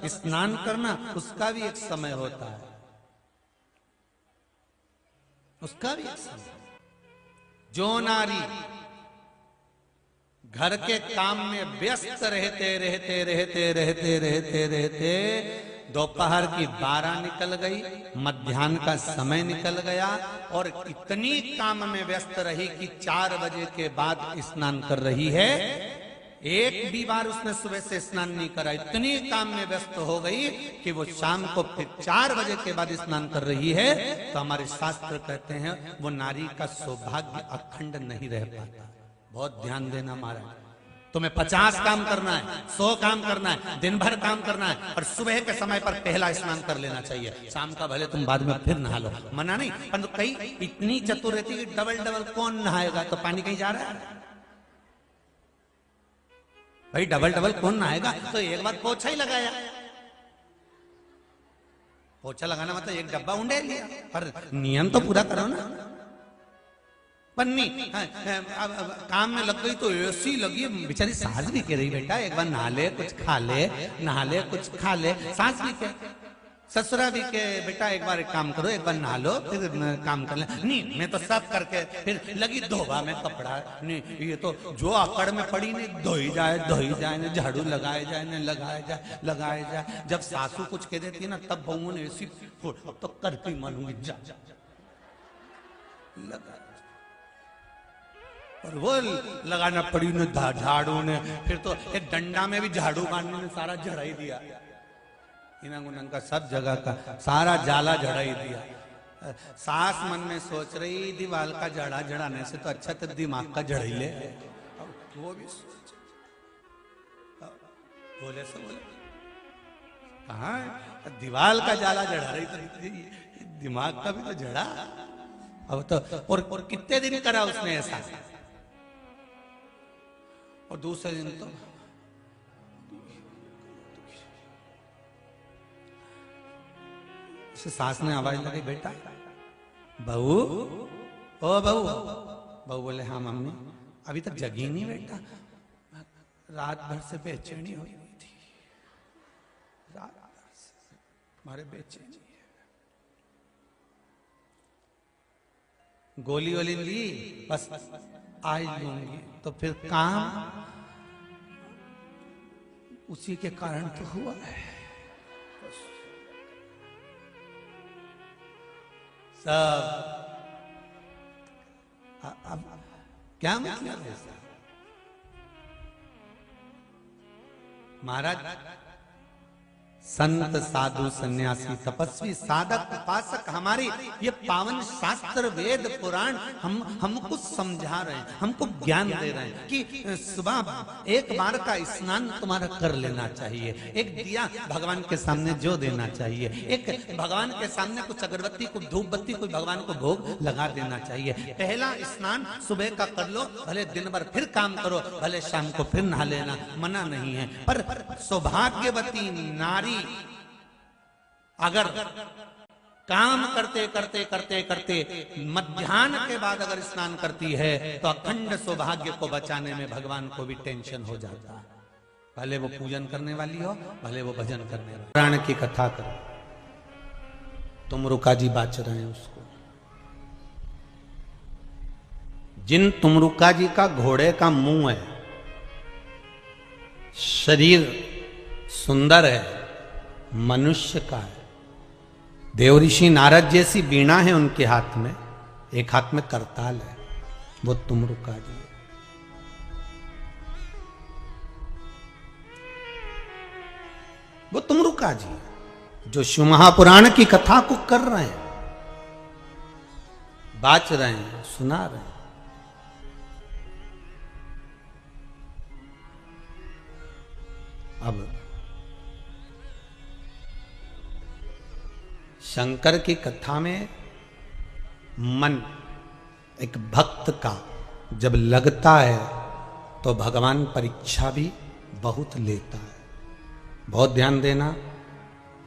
स्नान करना उसका भी एक समय होता है, उसका भी एक समय। जो नारी घर के काम में व्यस्त रहते रहते रहते रहते रहते रहते दोपहर की 12 निकल गई, मध्याह्न का समय निकल गया और इतनी काम में व्यस्त रही कि 4 बजे के बाद स्नान कर रही है, एक भी बार उसने सुबह से स्नान नहीं करा, इतनी काम में व्यस्त हो गई कि वो शाम को फिर 4 बजे के बाद स्नान कर रही है, तो हमारे शास्त्र कहते हैं वो नारी का सौभाग्य अखंड नहीं रह पाता। बहुत ध्यान देना महाराज, तुम्हें 50 काम करना है, 100 काम करना है, दिन भर काम करना है, और सुबह के समय पर पहला स्नान कर लेना चाहिए। शाम का भले तुम बाद में फिर नहा लो, मना नहीं, परंतु कई इतनी चतुर रहती है कि डबल डबल कौन नहाएगा, तो पानी कहीं जा रहा है भाई, डबल डबल कौन नहाएगा, तो एक बार पोछा ही लगाया। पोछा लगाना मतलब एक डब्बा उंडे लिया, पर नियम तो पूरा करो ना। पन्नी काम में लग गई तो ऐसी लगी, बेचारी सास भी कह रही बेटा एक बार नहा ले, कुछ खा ले, नहा ले, कुछ खा ले। सास भी कह, ससुरा भी के बेटा एक बार एक काम करो, एक बार नहा लो फिर काम कर ले। नहीं मैं तो सब करके फिर लगी धोबा में कपड़ा, नहीं ये तो जो आकड़ में पड़ी नहीं, धोई जाए न झाड़ू लगाए जाए न लगाए जाए। जब सासू कुछ कह देती है ना तब बहू ने ऐसी तो करके मानूंगी जा लगा, और वो लगाना पड़ी ने झाड़ू ने, फिर तो एक डंडा में भी झाड़ू मारने ने सारा झड़ाई दिया, इनंग का सब जगह का सारा जाला झड़ाई दिया। सास मन में सोच रही दीवाल का जड़ा जड़ाने से तो अच्छा तो दिमाग का जड़ ही ले, वो भी सोच बोले से बोले कहा दीवाल का जाला जड़ा रही तो दिमाग का भी तो जड़ा। अब तो और कितने दिन करा उसने ऐसा, और दूसरे दिन तो सास ने आवाज लगाई बेटा बहू, ओ बहू। बहू बोले हाँ मम्मी। अभी तक जगी नहीं बेटा, रात भर से बेचैनी हुई थी, रात भर से हमारे बेचैनी है। गोली वोली ली बस आज लूंगी, तो फिर काम उसी के कारण तो हुआ है। सब अब क्या मतलब है महाराज, संत साधु सन्यासी तपस्वी साधक उपासक हमारी ये पावन शास्त्र वेद पुराण हमको समझा रहे हैं, हमको ज्ञान दे रहे हैं कि सुबह एक बार का स्नान तुम्हारा कर लेना चाहिए, एक दिया भगवान के सामने जो देना चाहिए, एक भगवान के सामने कुछ अगरबत्ती कुछ धूप बत्ती कुछ भगवान को भोग लगा देना चाहिए। पहला स्नान सुबह का कर लो, भले दिन भर फिर काम करो, भले शाम को फिर नहा लेना, मना नहीं है। पर सौभाग्यवती नारी अगर काम करते करते करते करते मध्याह्न के बाद अगर स्नान करती है तो अखंड सौभाग्य को बचाने में भगवान को भी टेंशन हो जाता है, भले वो पूजन करने वाली हो, भले वो भजन करने वाली। पुराण की कथा करो, तुमरुका जी बाच रहे हैं उसको, जिन तुमरुका जी का घोड़े का मुंह है, शरीर सुंदर है, मनुष्य का है, देवऋषि नारद जैसी वीणा है उनके हाथ में, एक हाथ में करताल है, वो तुमरुका जी है। वो तुमरुका जी है जो शिव महापुराण की कथा को कर रहे हैं, बाच रहे हैं, सुना रहे हैं। अब शंकर की कथा में मन एक भक्त का जब लगता है तो भगवान परीक्षा भी बहुत लेता है। बहुत ध्यान देना,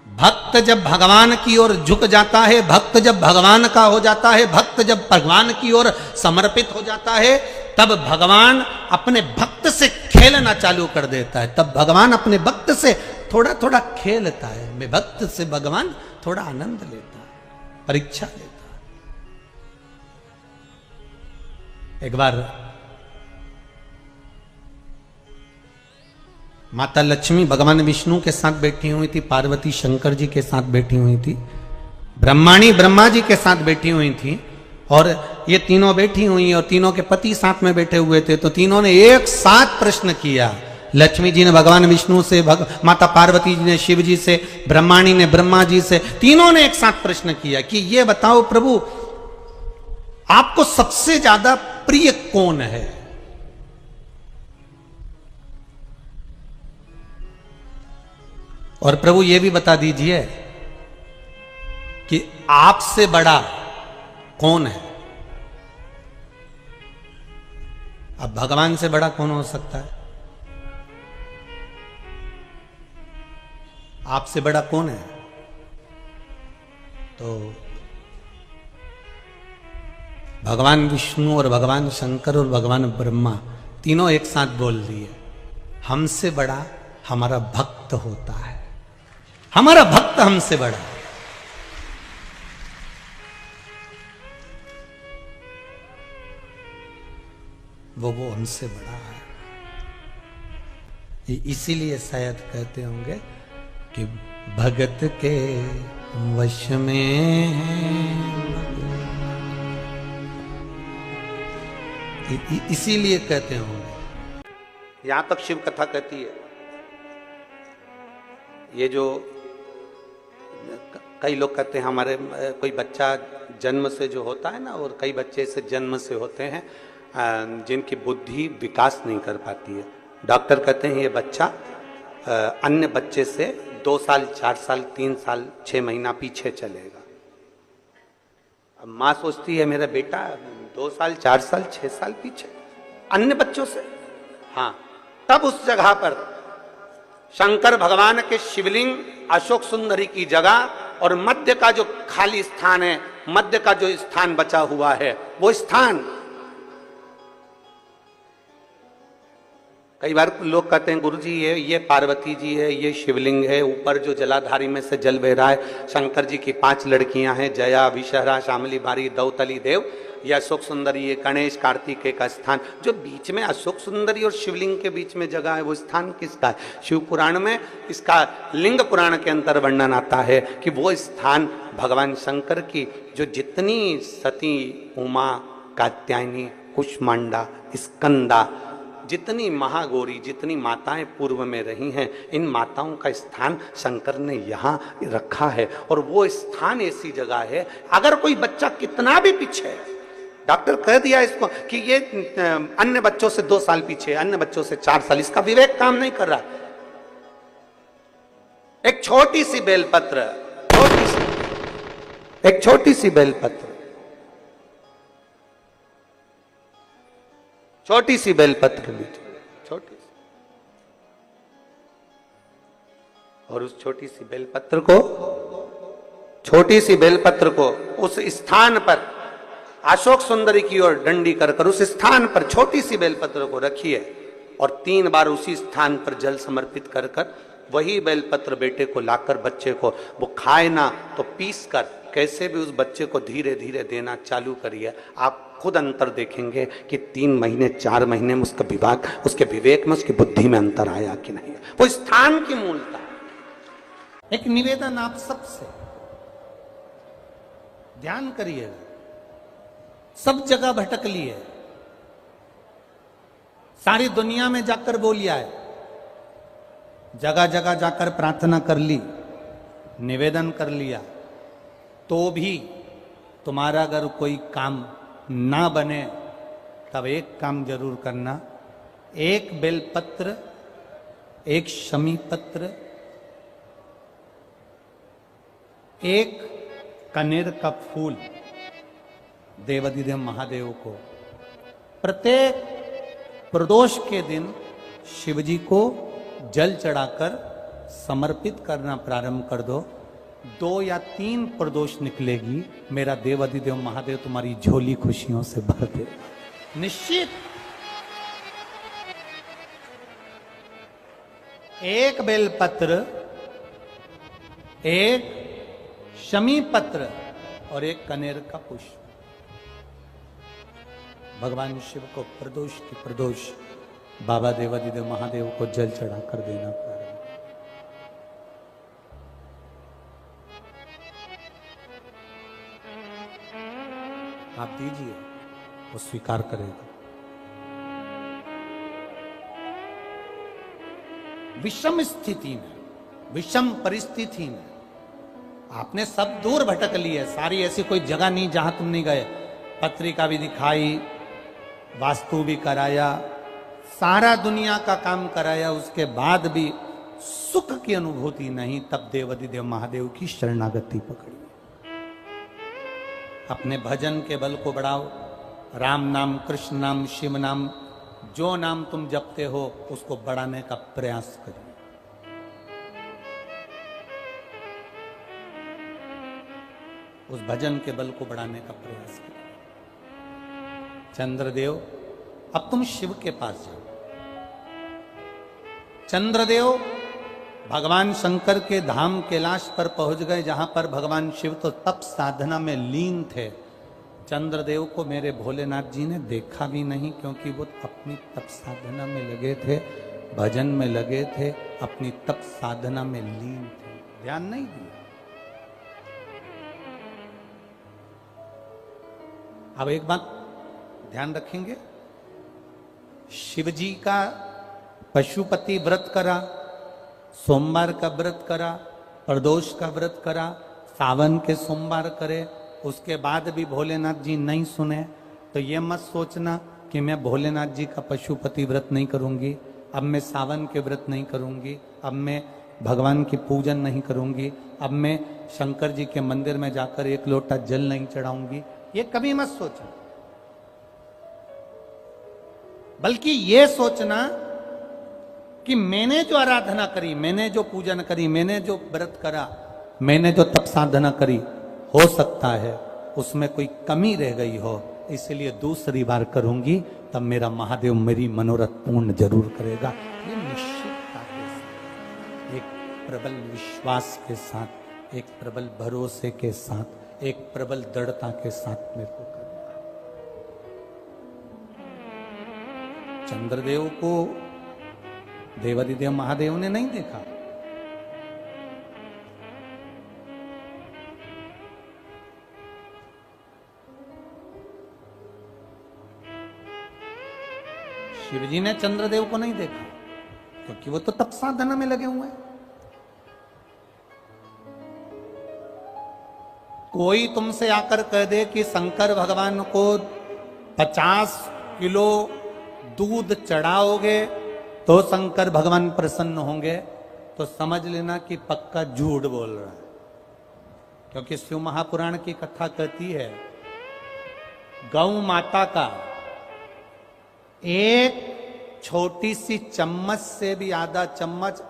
भक्त जब भगवान की ओर झुक जाता है, भक्त जब भगवान का हो जाता है, भक्त जब भगवान की ओर समर्पित हो जाता है, तब भगवान अपने भक्त से खेलना चालू कर देता है, तब भगवान अपने भक्त से थोड़ा थोड़ा खेलता है। मैं भक्त से भगवान थोड़ा आनंद लेता है, परीक्षा लेता है। एक बार माता लक्ष्मी भगवान विष्णु के साथ बैठी हुई थी, पार्वती शंकर जी के साथ बैठी हुई थी, ब्रह्माणी ब्रह्मा जी के साथ बैठी हुई थी, और ये तीनों बैठी हुई और तीनों के पति साथ में बैठे हुए थे। तो तीनों ने एक साथ प्रश्न किया। लक्ष्मी जी ने भगवान विष्णु से, माता पार्वती जी ने शिव जी से, ब्रह्माणी ने ब्रह्मा जी से, तीनों ने एक साथ प्रश्न किया कि ये बताओ प्रभु, आपको सबसे ज्यादा प्रिय कौन है? और प्रभु ये भी बता दीजिए कि आपसे बड़ा कौन है? अब भगवान से बड़ा कौन हो सकता है? आपसे बड़ा कौन है? तो भगवान विष्णु और भगवान शंकर और भगवान ब्रह्मा तीनों एक साथ बोल दिए, हमसे बड़ा हमारा भक्त होता है, हमारा भक्त हमसे बड़ा। वो हमसे बड़ा है। इसीलिए शायद कहते होंगे कि भगत के वश में है, इसीलिए कहते होंगे। यहां तक शिव कथा कहती है, ये जो कई लोग कहते हैं हमारे कोई बच्चा जन्म से जो होता है ना, और कई बच्चे से जन्म से होते हैं जिनकी बुद्धि विकास नहीं कर पाती है। डॉक्टर कहते हैं ये बच्चा अन्य बच्चे से 2 साल 4 साल 3 साल 6 महीना पीछे चलेगा। अब माँ सोचती है मेरा बेटा 2 साल 4 साल 6 साल पीछे अन्य बच्चों से। हाँ, तब उस जगह पर शंकर भगवान के शिवलिंग, अशोक सुंदरी की जगह और मध्य का जो खाली स्थान है, मध्य का जो स्थान बचा हुआ है, वो स्थान कई बार लोग कहते हैं गुरुजी ये पार्वती जी है, ये शिवलिंग है, ऊपर जो जलाधारी में से जल बह रहा है, शंकर जी की 5 लड़कियां हैं, जया, विषहरा, शामली बारी, दौतली देव, ये अशोक सुंदरी, ये गणेश कार्तिकेय का स्थान। जो बीच में अशोक सुंदरी और शिवलिंग के बीच में जगह है, वो स्थान किसका है? शिव पुराण में इसका, लिंग पुराण के अंतर वर्णन आता है कि वो स्थान भगवान शंकर की जो जितनी सती, उमा, कात्यायनी, कुष्मांडा, स्कंदा, जितनी महागौरी, जितनी माताएं पूर्व में रही हैं, इन माताओं का स्थान शंकर ने यहाँ रखा है। और वो स्थान ऐसी जगह है, अगर कोई बच्चा कितना भी पीछे, डॉक्टर कह दिया इसको कि ये अन्य बच्चों से 2 साल पीछे, अन्य बच्चों से 4 साल, इसका विवेक काम नहीं कर रहा। एक छोटी सी बेलपत्र, एक छोटी सी बेलपत्र, छोटी सी बेलपत्र लीजिए, छोटी सी, और उस छोटी सी बेलपत्र को, छोटी सी बेलपत्र को उस स्थान पर अशोक सुंदरी की ओर डंडी कर उस स्थान पर छोटी सी बेलपत्र को रखिए और 3 बार उसी स्थान पर जल समर्पित कर वही बेलपत्र बेटे को लाकर बच्चे को, वो खाए ना तो पीस कर कैसे भी उस बच्चे को धीरे धीरे देना चालू करिए। आप खुद अंतर देखेंगे कि 3 महीने 4 महीने में उसका विभाग, उसके विवेक में, उसकी बुद्धि में अंतर आया कि नहीं। वो स्थान की मूलता। एक निवेदन आप सबसे ध्यान करिएगा, सब जगह भटक लिए, सारी दुनिया में जाकर बोलिया है, जगह जगह जाकर प्रार्थना कर ली, निवेदन कर लिया, तो भी तुम्हारा अगर कोई काम ना बने, तब एक काम जरूर करना, एक बेलपत्र, एक शमी पत्र, एक कनेर का फूल देवाधिदेव महादेव को प्रत्येक प्रदोष के दिन शिवजी को जल चढ़ाकर समर्पित करना प्रारंभ कर दो। 2 या 3 प्रदोष निकलेगी, मेरा देवाधिदेव महादेव तुम्हारी झोली खुशियों से भर दे, निश्चित। एक बेलपत्र, एक शमी पत्र और एक कनेर का पुष्प भगवान शिव को प्रदोष की प्रदोष बाबा देवादिदेव महादेव को जल चढ़ाकर देना प्रारंभ। आप दीजिए, वो स्वीकार करेगा। विषम स्थिति में, विषम परिस्थिति में आपने सब दूर भटक लिए, सारी ऐसी कोई जगह नहीं जहां तुम नहीं गए। पत्रिका भी दिखाई, वास्तु भी कराया, सारा दुनिया का काम कराया, उसके बाद भी सुख की अनुभूति नहीं। तब देवादिदेव महादेव की शरणागति पकड़ी। अपने भजन के बल को बढ़ाओ, राम नाम, कृष्ण नाम, शिव नाम, जो नाम तुम जपते हो उसको बढ़ाने का प्रयास करिए। उस भजन के बल को बढ़ाने का प्रयास करिए। चंद्रदेव, अब तुम शिव के पास जाओ। चंद्रदेव भगवान शंकर के धाम कैलाश पर पहुंच गए, जहां पर भगवान शिव तो तप साधना में लीन थे। चंद्रदेव को मेरे भोलेनाथ जी ने देखा भी नहीं, क्योंकि वो अपनी तप साधना में लगे थे, भजन में लगे थे, अपनी तप साधना में लीन थे, ध्यान नहीं दिया। अब एक बात ध्यान रखेंगे, शिव जी का पशुपति व्रत करा, सोमवार का व्रत करा, प्रदोष का व्रत करा, सावन के सोमवार करे, उसके बाद भी भोलेनाथ जी नहीं सुने, तो ये मत सोचना कि मैं भोलेनाथ जी का पशुपति व्रत नहीं करूंगी, अब मैं सावन के व्रत नहीं करूंगी, अब मैं भगवान की पूजन नहीं करूंगी, अब मैं शंकर जी के मंदिर में जाकर एक लोटा जल नहीं चढ़ाऊंगी। ये कभी मत सोचना, बल्कि ये सोचना कि मैंने जो आराधना करी, मैंने जो पूजन करी, मैंने जो व्रत करा, मैंने जो तप साधना करी, हो सकता है उसमें कोई कमी रह गई हो, इसलिए दूसरी बार करूंगी, तब मेरा महादेव मेरी मनोरथ पूर्ण जरूर करेगा। ये निश्चितता के साथ, एक प्रबल विश्वास के साथ, एक प्रबल भरोसे के साथ, एक प्रबल दृढ़ता के साथ मेरे को करना। चंद्रदेव को देवादिदेव महादेव ने नहीं देखा, शिवजी ने चंद्रदेव को नहीं देखा, क्योंकि वो तो तप साधना में लगे हुए हैं। कोई तुमसे आकर कह दे कि शंकर भगवान को 50 किलो दूध चढ़ाओगे तो शंकर भगवान प्रसन्न होंगे, तो समझ लेना कि पक्का झूठ बोल रहा है। क्योंकि शिव महापुराण की कथा कहती है, गौ माता का एक छोटी सी चम्मच से भी आधा चम्मच,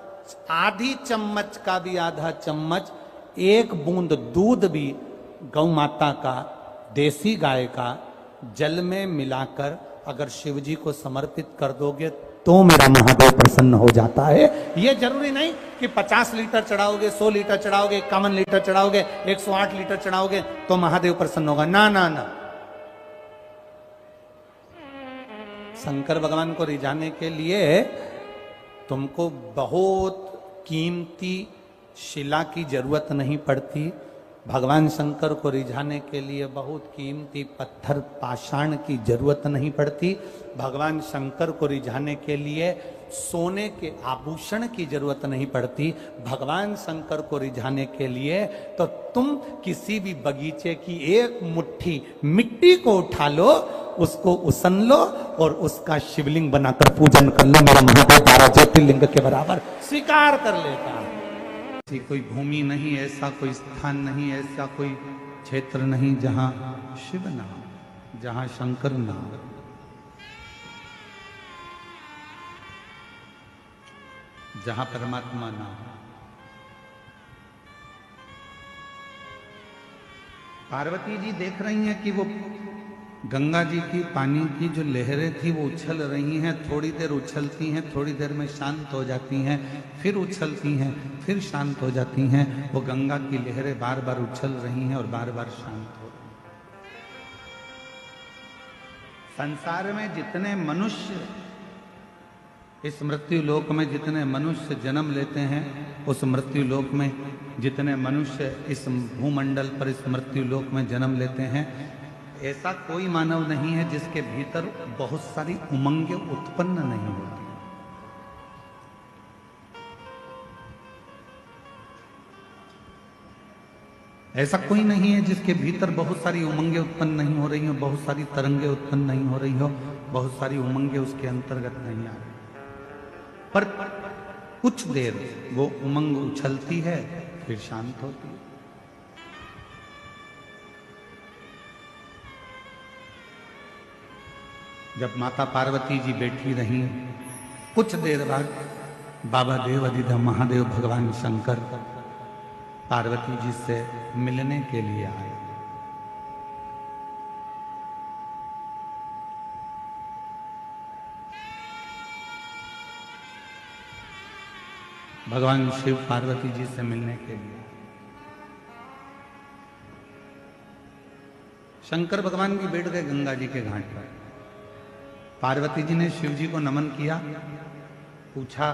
आधी चम्मच का भी आधा चम्मच, एक बूंद दूध भी गौ माता का, देसी गाय का जल में मिलाकर अगर शिव जी को समर्पित कर दोगे तो मेरा महादेव प्रसन्न हो जाता है। यह जरूरी नहीं कि 50 लीटर चढ़ाओगे, 100 लीटर चढ़ाओगे, 51 लीटर चढ़ाओगे, 108 लीटर चढ़ाओगे तो महादेव प्रसन्न होगा। ना ना ना, शंकर भगवान को रिझाने के लिए तुमको बहुत कीमती शिला की जरूरत नहीं पड़ती। भगवान शंकर को रिझाने के लिए बहुत कीमती पत्थर पाषाण की जरूरत नहीं पड़ती। भगवान शंकर को रिझाने के लिए सोने के आभूषण की जरूरत नहीं पड़ती। भगवान शंकर को रिझाने के लिए तो तुम किसी भी बगीचे की एक मुट्ठी मिट्टी को उठा लो, उसको उसन लो और उसका शिवलिंग बनाकर पूजन कर लो। मेरा महादेव 12 ज्योतिर्लिंग के बराबर स्वीकार कर लेता है। ऐसी कोई भूमि नहीं, ऐसा कोई स्थान नहीं, ऐसा कोई क्षेत्र नहीं जहां शिव ना हो, जहां शंकर ना हो। जहां परमात्मा ना हो। पार्वती जी देख रही हैं कि वो गंगा जी की पानी की जो लहरें थी वो उछल रही हैं, थोड़ी देर उछलती हैं, थोड़ी देर में शांत हो जाती हैं, फिर उछलती हैं, फिर शांत हो जाती हैं। वो गंगा की लहरें बार बार उछल रही हैं और बार बार शांत हो रही हैं। संसार में जितने मनुष्य, इस मृत्यु लोक में जितने मनुष्य जन्म लेते हैं, उस मृत्यु लोक में जितने मनुष्य इस भूमंडल पर इस मृत्यु लोक में जन्म लेते हैं, ऐसा कोई मानव नहीं है जिसके भीतर बहुत सारी उमंगें उत्पन्न नहीं होती। ऐसा कोई नहीं है जिसके भीतर बहुत सारी उमंगें उत्पन्न नहीं हो रही हो, बहुत सारी तरंगें उत्पन्न नहीं हो रही हो, बहुत सारी उमंगें उसके अंतर्गत नहीं आ रही, पर कुछ देर वो उमंग उछलती है, फिर शांत होती है। जब माता पार्वती जी बैठी रही, कुछ देर बाद बाबा देव अधिदेव महादेव भगवान शंकर पार्वती जी से मिलने के लिए आए। भगवान शिव पार्वती जी से मिलने के लिए शंकर भगवान भी बैठ गए गंगा जी के घाट पर। पार्वती जी ने शिव जी को नमन किया, पूछा,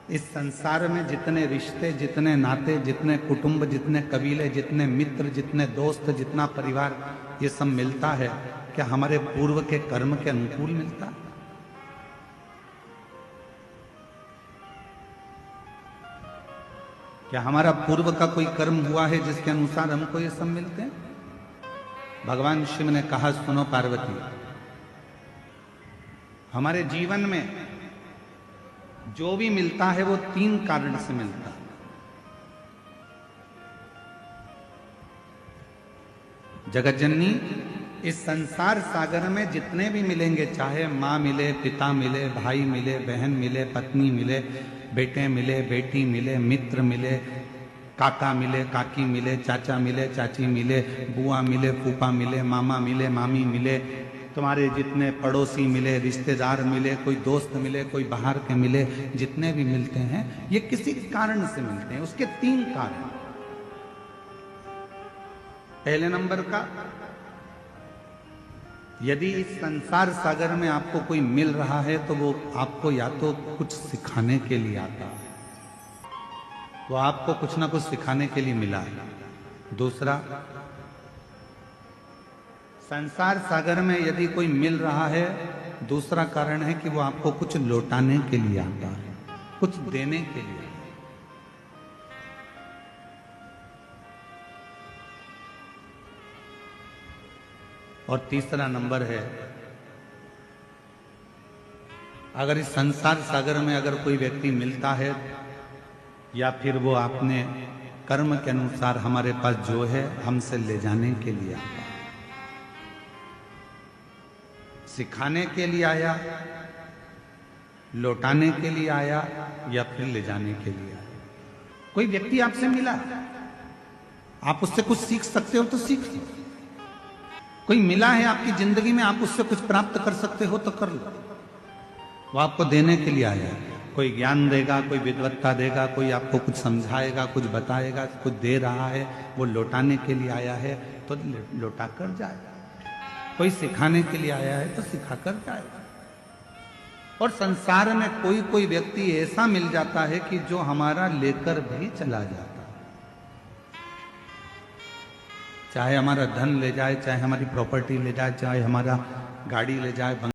इस संसार में जितने रिश्ते, जितने नाते, जितने कुटुंब, जितने कबीले, जितने मित्र, जितने दोस्त, जितना परिवार, ये सब मिलता है, क्या हमारे पूर्व के कर्म के अनुकूल मिलता है? क्या हमारा पूर्व का कोई कर्म हुआ है जिसके अनुसार हमको ये सब मिलते हैं? भगवान शिव ने कहा, सुनो पार्वती, हमारे जीवन में जो भी मिलता है वो 3 कारण से मिलता है। जगत जननी, इस संसार सागर में जितने भी मिलेंगे, चाहे माँ मिले, पिता मिले, भाई मिले, बहन मिले, पत्नी मिले, बेटे मिले, बेटी मिले, मित्र मिले, काका मिले, काकी मिले, चाचा मिले, चाची मिले, बुआ मिले, फूफा मिले, मामा मिले, मामी मिले, तुम्हारे जितने पड़ोसी मिले, रिश्तेदार मिले, कोई दोस्त मिले, कोई बाहर के मिले, जितने भी मिलते हैं ये किसी कारण से मिलते हैं। उसके 3 कारण। पहले नंबर का, यदि इस संसार सागर में आपको कोई मिल रहा है तो वो आपको या तो कुछ सिखाने के लिए आता है, वो आपको कुछ ना कुछ सिखाने के लिए मिला है। दूसरा, संसार सागर में यदि कोई मिल रहा है, दूसरा कारण है कि वो आपको कुछ लौटाने के लिए आता है, कुछ देने के लिए। और तीसरा नंबर है, अगर इस संसार सागर में अगर कोई व्यक्ति मिलता है या फिर वो अपने कर्म के अनुसार हमारे पास जो है हमसे ले जाने के लिए आता है, सिखाने के लिए आया, लौटाने के लिए आया, या फिर ले जाने के लिए आया। कोई व्यक्ति आपसे मिला, आप उससे कुछ सीख सकते हो तो सीख लो। कोई मिला है आपकी जिंदगी में, आप उससे कुछ प्राप्त कर सकते हो तो कर लो। वो आपको देने के लिए आया है, कोई ज्ञान देगा, कोई विद्वत्ता देगा, कोई आपको कुछ समझाएगा, कुछ बताएगा, कुछ दे रहा है, वो लौटाने के लिए आया है तो लौटा कर जाएगा। कोई सिखाने के लिए आया है तो सिखा कर जाएगा। और संसार में कोई कोई व्यक्ति ऐसा मिल जाता है कि जो हमारा लेकर भी चला जाता है, चाहे हमारा धन ले जाए, चाहे हमारी प्रॉपर्टी ले जाए, चाहे हमारा गाड़ी ले जाए,